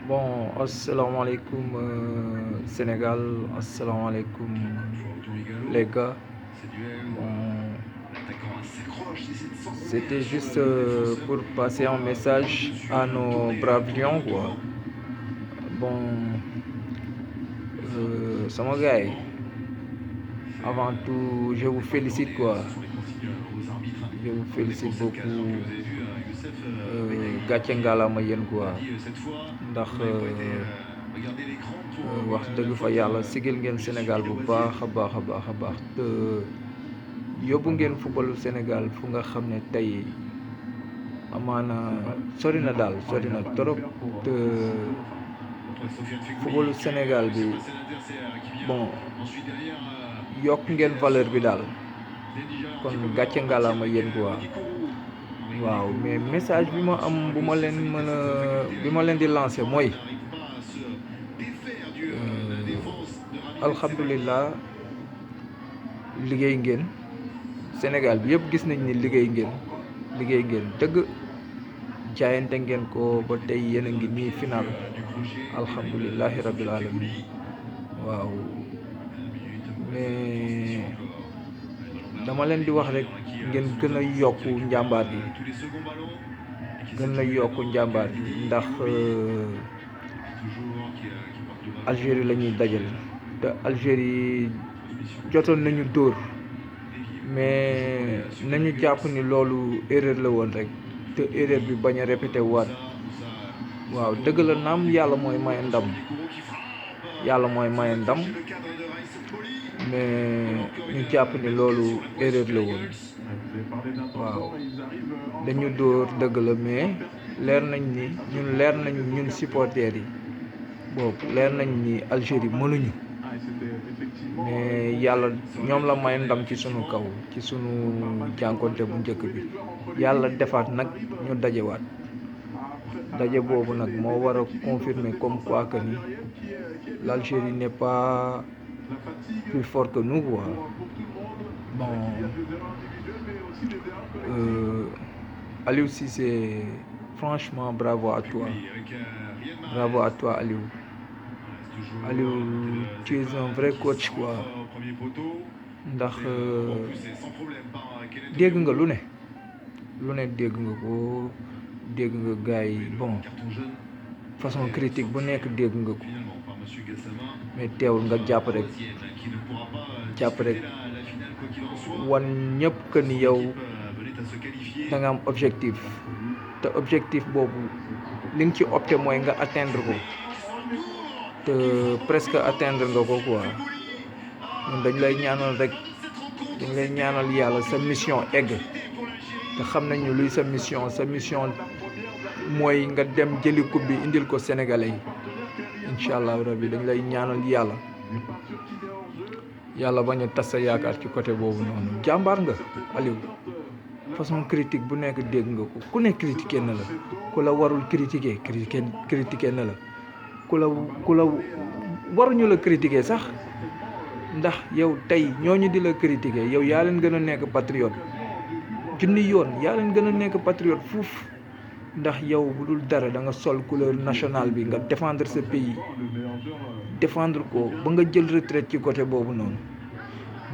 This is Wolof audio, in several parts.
Bon, asalaamaaleykum Sénégal, asalaamaaleykum les gars. Bon, c'était juste pour passer un message à nos braves lions, quoi. Bon, sama gars yi, avant tout, je vous félicite, quoi. Je vous félicite beaucoup. Gàcce ngalaama yéen quoi ndax wax dëgg fa yàlla sigil ngeen Sénégal bu baax a baax a baax a baax te yóbbu ngeen footballu Sénégal fu nga xam ne tey amaana sori na daal sori na trop te footballu Sénégal bi bon yokk ngeen valeur bi daal kon gàcce ngalaama yéen quoi. waaw mais message bi ma am bu ma leen mën a bi ma leen di lancer mooy alhamdulilah liggéey ngeen Sénégal bi yëpp gis nañ ni liggéey ngeen dëgg jaayante ngeen ko ba tey yéen a ngi nii final alhamdulilahi rabbil alamin waaw mais dama leen di wax rek ngeen gën a yokku njàmbaar gi ndax Algérie la ñuy dajal te Algérie jotoon nañu dóor mais nañu jàpp ni loolu erreur la woon rek te erreur bi bañ a répété waat waaw dëgg la naam yàlla mooy maye ndam mais ñu jàpp ni loolu erreur la woon waaw dañu dóor dëgg la mais leer nañ ñun supporters yi boobu leer nañ ni Algérie mënuñu mais yàlla ñoom la may ndam ci sunu kaw ci sunu jànkonte bu njëkk bi yàlla defaat nag ñu daje boobu nag moo war a confirmer comme quoi que ni l'Algérie n'est pas plus fort que nous quoi. Bon, Aliou Cissé, franchement bravo à toi Aliou. Aliou, tu es un vrai coach quoi. ndax dégg nga lu ne dégg nga ko dégg nga gars yi bon façon critique bu nekk dégg nga ko mais teewul nga jàpp rek wan ñëpp que ni yow da nga am objectif te objectif boobu li nga ci opté mooy nga atteindre ko te presque atteindre nga ko quoi ñun dañ lay ñaanal yàlla sa mission egg te xam nañu luy sa mission mooy nga dem jëli coupe bi indil ko Sénégalais yi incha allah rabbi dañ lay ñaanal yàlla bañ a tas sa yaakaar ci côté boobu noonu jàmbaar nga Aliou façon critique bu nekk dégg nga ko ku ne critiqué na la ku la warul critiqué na la ku la waruñu la critiqué sax ndax yow tey ñooñu di la critiqué yow yaa leen gën a nekk patriote junni yoon yaa leen gën a nekk patriote fuuf ndax yow bu dul dara da nga sol couleur nationale bi nga défendre sa pays défendre ko ba nga jël retraite ci côté boobu noonu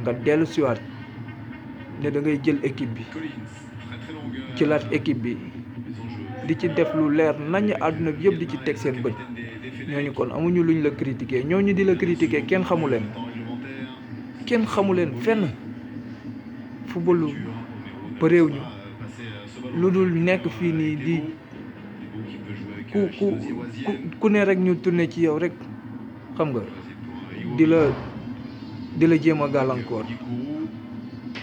nga dellu siwaat ne da ngay jël équipe bi jëlaat équipe bi di ci def lu leer nañ àdduna bi yëpp di ci teg seen bët ñooñu kon amuñu luñ la critiquer ñooñu di la critiquer kenn xamu leen fenn footballu ba réew ñu lu dul nekk fii nii di ku ne rek ñu tourné ci yow rek xam nga di la jéem a gàllankoor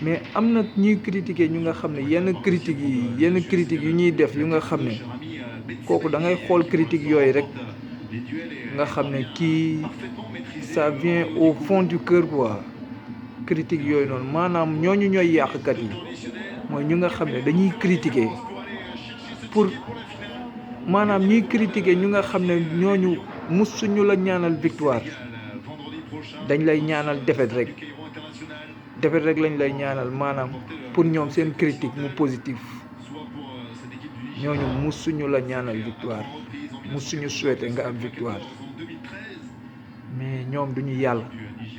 mais am na ñuy critiquer ñu nga xam ne yenn critiques yu ñuy def yu nga xam ne kooku da ngay xool critique yooyu rek nga xam ne kii ça vient au fond du cœur quoi critique yooyu noonu maanaam ñooñu ñooy yàqkat yi mooy ñu nga xam ne dañuy critiquer pour maanaam ñuy critiquer ñu nga xam ne ñooñu musuñu la ñaanal victoire dañ lay ñaanal défaite rek lañ lay ñaanal maanaam pour ñoom seen critique mu positif ñooñu musuñu la ñaanal victoire musuñu souhaité nga am victoire mais ñoom duñu yàlla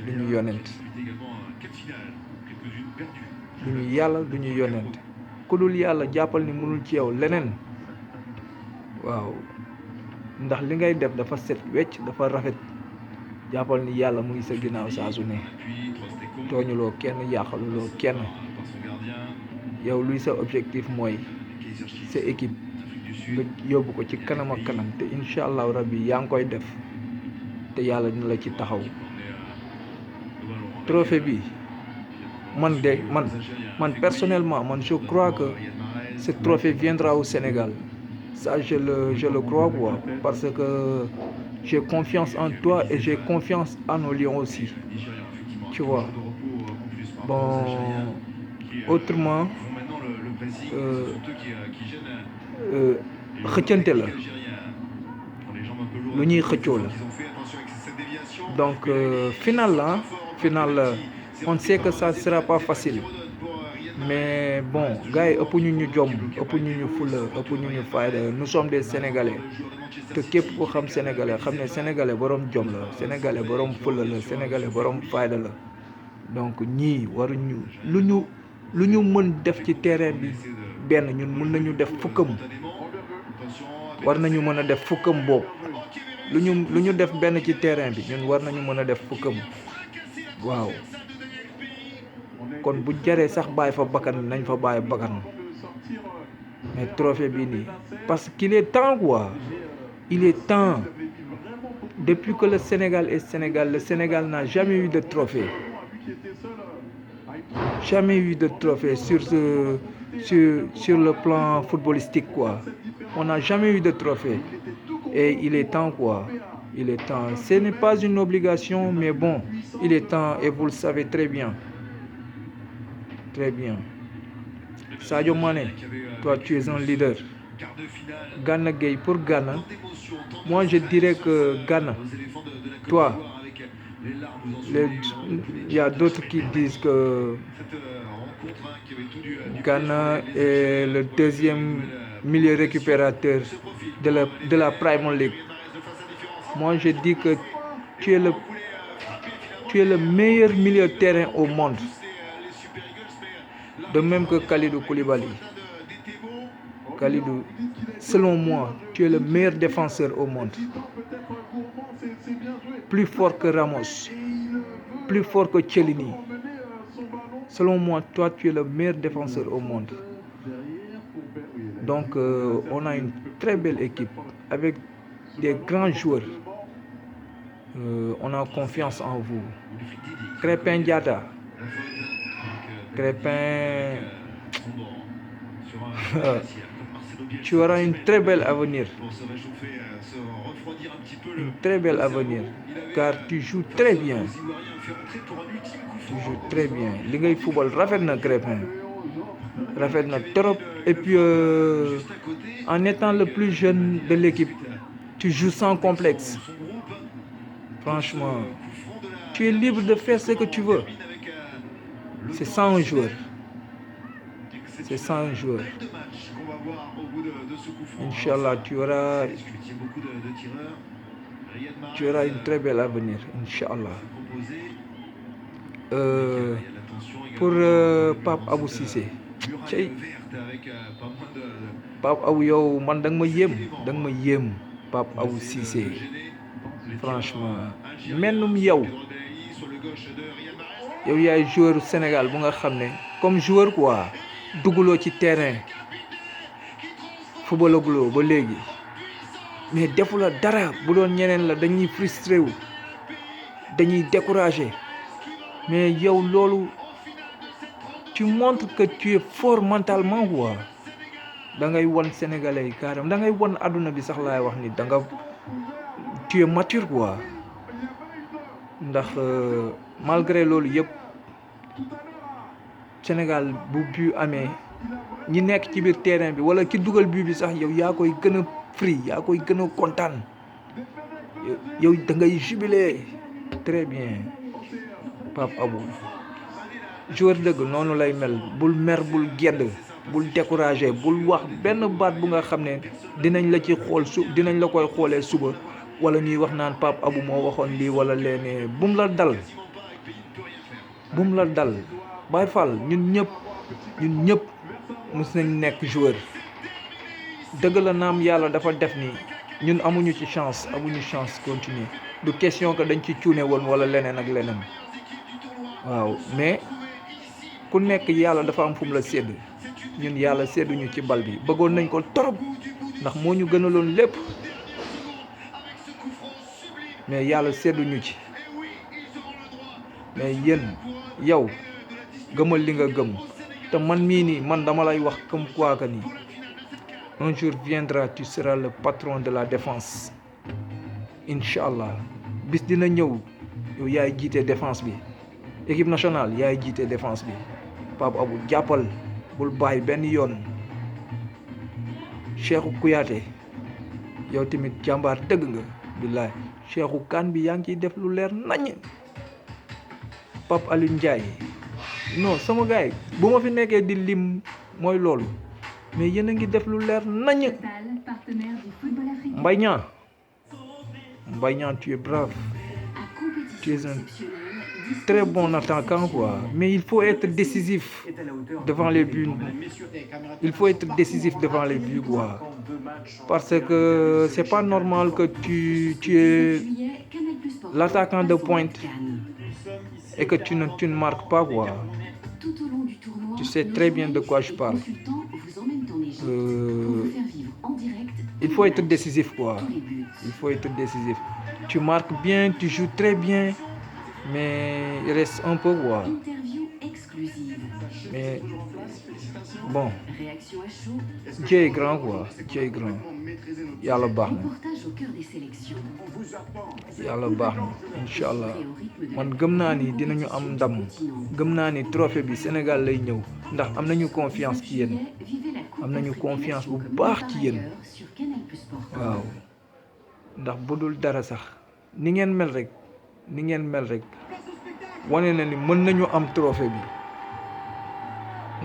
duñu yonent duñu yàlla duñu yonent ku dul yàlla jàppal ni mënul ci yow leneen waaw ndax li ngay def dafa set wecc dafa rafet jàppal ni yàlla mu ngi sa ginnaaw saa su ne tooñuloo kenn yàqaluloo kenn yow luy sa objectif mooy sa équipe nga yóbbu ko ci kanam ak kanam te incha allahu rabbi yaa ngi koy def te yàlla dina la ci taxaw trophée bi man personnellement je crois que ce trophée viendra au Sénégal. Ça je le crois quoi, parce que j'ai confiance en toi et j'ai confiance en nos Lions aussi, tu vois. Bon, autrement xëccante la lu ñuy xëccoo la donc final la on sait que ça sera pas facile mais bon gars yi ëpp ñu jom ëpp ñu fulla ëpp ñu fayda nous sommes des Sénégalais te képp ko xam Sénégalais xam ne Sénégalais borom jom la Sénégalais borom fulla la Sénégalais borom fayda la donc ñii waruñu lu ñu mën def ci terrain bi benn ñun mën nañu def fukkam war nañu mën a def fukkam boobu lu ñu def benn ci terrain bi ñun war nañu mën a def fukkam waaw kon bu jaree sax bàyyi fa bakkan nañ fa bàyyi bakkan mais trophée bii nii parce qu'il est temps quoi il est temps depuis que le Sénégal est Sénégal le Sénégal n'a jamais eu de trophée sur le plan footballistique quoi on n'a jamais eu de trophée et il est temps quoi il est temps ce n'est pas une obligation mais bon il est temps et vous le savez très bien Sadio Mané toi tu es un leader Gana Gueye pour Gana moi je dirais que Gana toi il y a d'autres qui disent que Gana est le deuxième milieu récupérateur de la Premier League. Moi je dis que tu es le meilleur milieu de terrain au monde. De même que Kalidou Koulibaly. Kalidou, selon moi, tu es le meilleur défenseur au monde. Plus fort que Ramos, plus fort que Chiellini. Selon moi, toi, tu es le meilleur défenseur au monde. Donc, on a une très belle équipe avec des grands joueurs. On a confiance en vous. Crépin Diatta. Crépin, tu auras une très belle avenir. Une très belle avenir. Car tu joues très bien. Li ngay football rafet na Crépin. Rafet na trop. Et puis, en étant le plus jeune de l'équipe, tu joues sans complexe. Franchement, tu es libre de faire ce que tu veux. C'est 100 joueurs. Inch'Allah, tu auras une très belle avenir, Inch'Allah. Pour Pape Abou Cissé. Pape Abou yow man da nga ma yéem Pape Abou Cissé. Franchement, mennum yow yaay joueur Sénégal bu nga xam ne comme joueur quoi dugguloo ci terrain footballaguloo ba léegi mais defula dara bu doon ñeneen la dañuy frustré wu dañuy découragé mais yow loolu tu montres que tu es fort mentalement quoi da ngay won Sénégalais yi carrément da ngay won àdduna bi sax laay wax ni da nga tu es mature quoi ndax malgré loolu yëpp Sénégal bu but amee ñi nekk ci biir terrain bi wala ki dugal but bi sax yow yaa koy gën a free yaa koy gën a kontaan yow da ngay jubilé très bien Pape Abou joueur dëgg noonu lay mel bul mer bul gedd bul découragé bul wax benn baat bu nga xam ne dinañ la ci xool dinañ la koy xoolee suba wala ñuy wax naan Pape Abou moo waxoon lii wala léene bum la dal Baye Fall ñun ñëpp mus nañ nekk joueur dëgg la naam yàlla dafa def ni ñun amuñu chance continuer du question que dañ ci cuune woon wala leneen ak leneen waaw mais ku nekk yàlla dafa am fu mu la sédd ñun yàlla sédduñu ci bal bi bëggoon nañ ko torop ndax moo ñu gënaloon lépp mais yàlla sédduñu ci mais yow gëmal li nga gëm te man mii nii man dama lay wax comme quoi que ni un jour viendra tu seras le patron de la défense Inch'Allah bis dina ñëw yow yaay jiite défense bi équipe nationale yaay jiite défense bi Pape Abou jàppal bul bàyyi benn yoon Cheikhou Kouyaté yow tamit jàmbaar dëgg nga billaay Cheikhou Kane bi yaa ngi ciy def lu leer nañ Pape Alioune Ndiaye non sama gars yi bu ma fi nekkee di lim mooy loolu mais yéen a ngi def lu leer nañ Mbaye Niang tu es brave tu es un très bon attaquant quoi mais il faut être décisif devant les buts quoi parce que c'est pas normal que tu es l'attaquant de pointe et que tu ne marques pas quoi. Tu sais très bien de quoi je parle. Il faut être décisif quoi. Tu marques bien, tu joues très bien, mais il reste un peu quoi. Mais bon, Dieu est grand quoi. Yàlla baax na incha allah man gëm naa ni dinañu am ndam gëm naa ni trophée bi Sénégal lay ñëw ndax am nañu confiance ci yéen am nañu confiance bu baax ci yéen waaw ndax bu dul dara sax ni ngeen mel rek wane na ni mën nañu am trophée bi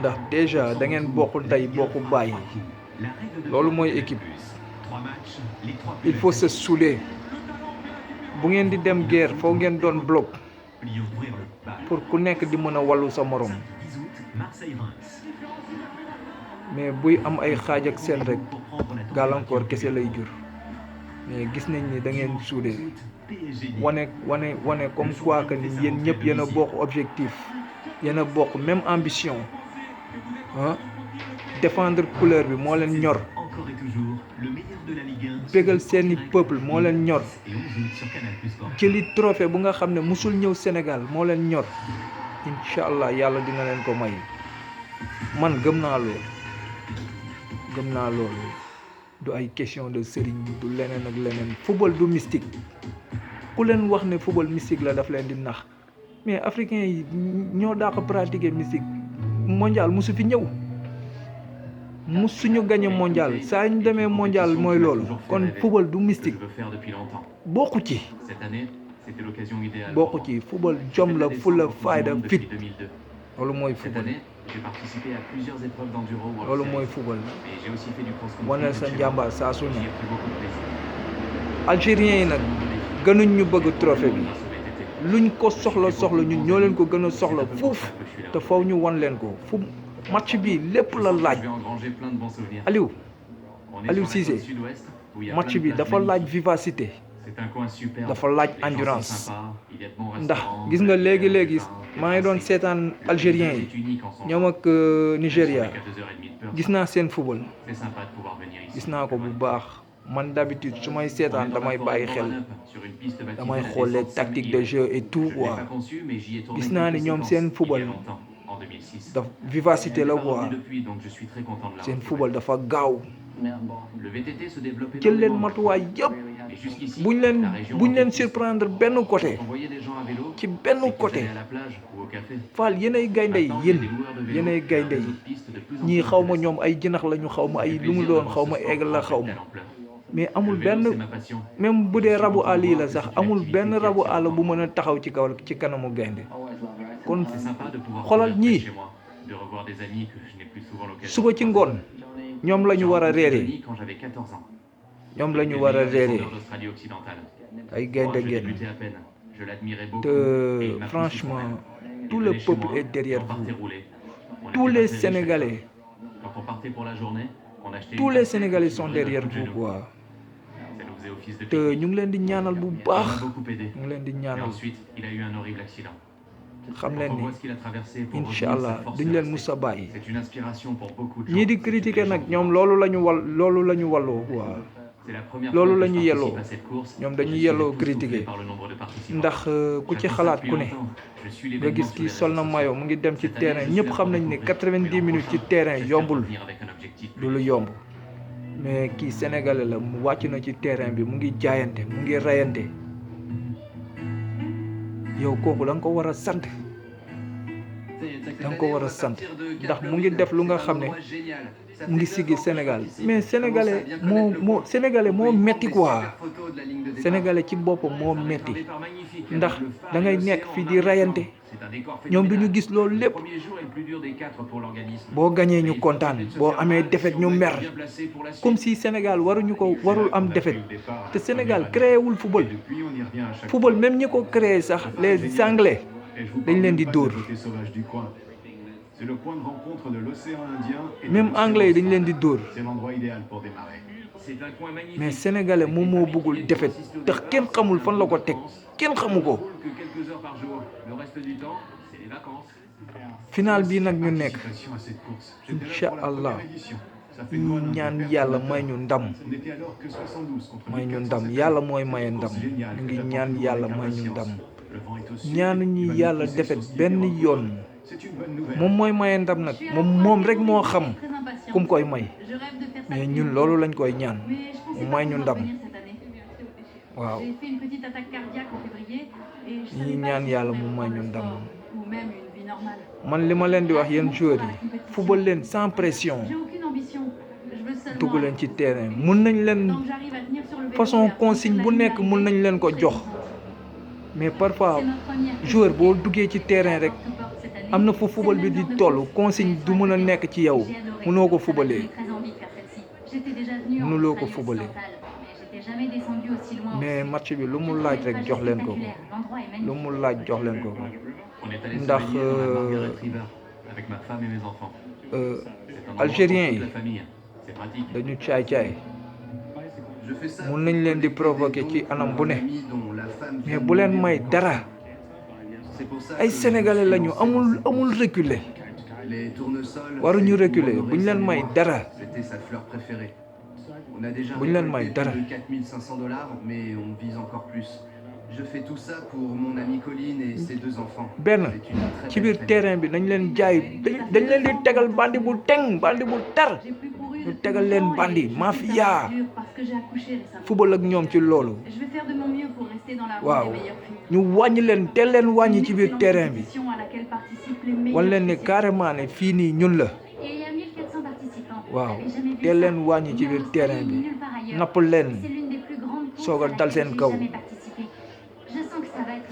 ndax déjà da ngeen bokk ndey bokk bàyyi loolu mooy équipe il faut se souder bu ngeen di dem guerre foo ngeen doon bloc pour ku nekk di mën a wallu sa morom mais buy am ay xaaj ak seen rek gàllankoor kese lay jur mais gis nañ ni da ngeen souder wane comme quoi que ni yéen ñëpp yéen a bokk objectif yéen a bokk même ambition défendre couleur bi moo leen ñor bégal seeni peuple moo leen ñor jëli trophée bu nga xam ne musul ñëw Sénégal moo leen ñor incha allah yàlla dina leen ko may man gëm naa loolu du ay question de sëriñ du leneen ak leneen football du mystique ku leen wax ne football mystique la daf leen di nax mais africains yi ñoo daa ko pratiquer mystique mondial musu fi ñëw musuñu gagné mondial saa ñu demee mondial mooy loolu kon football du mystique bokku ci football jom la fulla fayda fit loolu mooy football wane sa njàmbaar saa su ne algériens yi nag gënuñ ñu bëgg trophée bi luñ ko soxla ñun ñoo leen ko gën a soxla fuuf te faw ñu wan leen ko fu match bi lépp la laaj Aliou Cissé match bi dafa laaj vivacité dafa laaj endurance ndax gis nga léegi maa ngi doon seetaan algériens yi ñoom ak Nigéria gis naa seen football gis naa ko bu baax man d'habitude su may seetaan damay bàyyi xel damay xool les tactiques de jeu et tout quoi gis naa ni ñoom seen football daf vivacité la quoi seen football dafa gaaw jël leen matuwaay yëpp buñ leen surprendre benn côté Fall yéenay gaynde yi yéenay gaynde yi ñii xaw ma ñoom ay jinax lañu xaw ma ay lu mu doon xaw ma aigle la xaw ma mais amul benn même bu dee rabu àll yi la sax amul benn rabu àll bu mën a taxaw ci kanamu gaynde kon xoolal ñii suba ci ngoon ñoom la ñu war a réeree Quand j'avais 14 ans. ñoom la ñu war a réeree Défenseur d'Australie occidentale. ay gaynde Je génn débutais à peine. Je l'admirais beaucoup. te et il m'a poussé franchement son aile. tout Il le venait chez peuple moi, est derrière on partait vous rouler. On tous était les pas très riches à Sénégalais l'époque. Quand on partait pour la journée, on achetait tous une les tasse Sénégalais qui sont couvrait derrière notre vous genou. quoi Ça nous faisait office de te pique-nique. ñu ngi leen di ñaanal bu Ça m'a baax beaucoup aidé. ñu ngi leen di Et ñaanal ensuite, il a eu un horrible accident. xam Quand leen on ni voit ce qu'il a traversé pour incha revenir, allah cette force duñ est leen restée. mus a bàyyi C'est une inspiration pour beaucoup de gens. ñii di C'est une critiquer nag légende ñoom vivante. loolu la ñu walloo quoi C'est la première loolu fois la que ñu je yelloo participe à cette course. ñoom Je dañuy suis yelloo époustouflé critiquer par le nombre de participants. ndax ku ci J'attends ça xalaat depuis ku ne longtemps. Je suis nga l'événement gis sur kii les sol na réseaux maillot sociaux. mu ngi dem ci Cette année, terrain je suis ñëpp là xam pour nañ ni découvrir. 90 Mais l'an minutes ci prochain, terrain j'espère yombul revenir avec un objectif du plus lu yomb mais kii sénégalais la mu wàcc na ci terrain bi mu ngi jaayante mu ngi rayante yow kooku da nga ko war a sant da nga ko war a sant ndax mu ngi def lu nga xam ne mu ngi siggi Sénégal mais sénégalais moo metti quoi sénégalais ci boppam moo metti ndax da ngay nekk fii di rayante ñoom du ñu gis loolu lépp boo gañee ñu kontaan boo amee défaite ñu mer comme si Sénégal warul am défaite te Sénégal créé wul football même ñi ko créé sax les Anglais dañ leen di dóor C'est le point de rencontre de l'océan Indien et même anglais yi dañ leen di dóor c'est l'endroit idéal pour démarrer. C'est un coin magnifique. mais sénégalais moom moo bëggul défaite tax kenn xamul fan la ko teg kenn xamu ko Que quelques heures par jour. Le reste du temps, c'est les vacances. final bii nag ñu nekk Participation à cette course. J'étais là incha pour la allah première édition. Ça fait quoi, ñu ñaan notre yàlla perte may ñu ndam On n'était alors que 72 contre may ñu 1407. ndam yàlla mooy maye Une ndam course géniale ñu que ngi j'attends ñaan toujours yàlla avec may ñu impatience. ndam Le vent est au sud, ñaanuñu il va nous yàlla pousser defet sur ce benn terrain. yoon C'est une bonne nouvelle. moom mooy maye ndam nag moom rek moo xam ku mu koy may mais ñun loolu lañ koy ñaan mu may ñu ndam waaw ñi ñaan yàlla mu may ñu ndam man li ma leen di wax yéen joueurs yi football leen sans pression dugg leen ci terrain mun nañ leen façon consigne bu nekk mun nañ leen ko jox mais parfois joueur boo duggee ci terrain rek am na fu football bi di toll consigne du mën a nekk ci yow mënoo ko footballee mënuloo ko footballee mais match bi lu mu laaj rek jox leen ko lu mu laaj jox leen ko On est allé se ndax baigner dans la Margaret River avec ma femme et mes enfants. C'est un endroit algériens pour yi toute la famille. C'est pratique. dañu caay-caay Je fais ça mun nañ leen di provoquer ci anam bu ne mais bu leen may dara ay sénégalais lañu amul reculer Les tournesols, waruñu c'est reculer pour buñ leen may honorer dara C'était sa fleur préférée. On a déjà buñ leen may récolté dara plus de 4500 $, mais on vise encore plus. Je fais tout ça pour mon ami Colline et ses 2 enfants. benn C'est une très ci belle biir famille. terrain bi nañ leen jaay dañ leen di tegal bandi bu teng bandi bu tar ñu tegal leen bandi mafia football ak ñoom ci loolu waaw ñu wàññi leen teel leen wàññi ci biir terrain bi wan leen ni carrément ne fii nii ñun la waaw teel leen wàññi ci biir terrain bi napp leen soog a dal seen kaw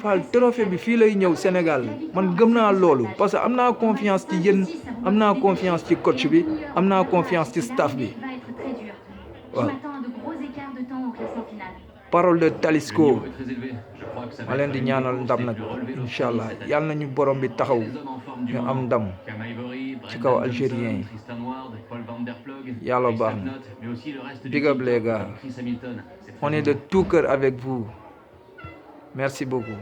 Fall trophée bi fii lay ñëw Sénégal man gëm naa loolu parce que am naa confiance ci yéen am naa confiance ci coach bi am naa confiance ci staff bi waaw parole de Talisco Le niveau est très élevé. Je crois que ça ma va leen être di une ñaanal course ndam des nag plus relevées dans incha allah cette année. yàlla nañu borom bi taxaw Les hommes en forme du ñu moment. am ndam Kama Ivory, ci Brendan kaw Johnson, algérien yi Tristan Ward, Paul Van Der Ploeg, Yàlla Chris baax na. Sapnot, mais aussi le reste du Big up team, les gars. comme Chris Hamilton. C'est très on est de tout cœur avec vous merci beaucoup